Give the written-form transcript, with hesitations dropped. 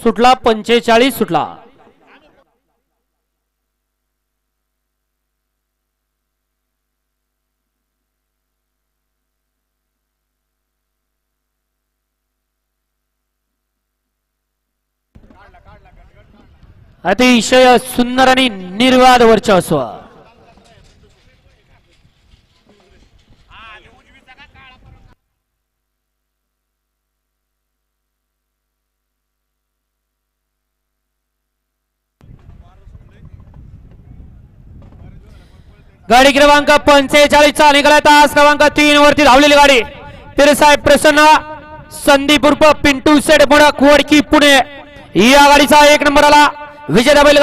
सुटला 45 सुटला। अतिशय सुंदर आणि निर्वाद वर्चस्व। गाडी क्रमांक 45 चा निघाला तास क्रमांक 3 वरती धावलेली गाडी पिरसाहेब प्रसन्न संदीप उर्फ पिंटू सेठ मोडक वडकी पुणे या गाडीचा 1 नंबर आला विजय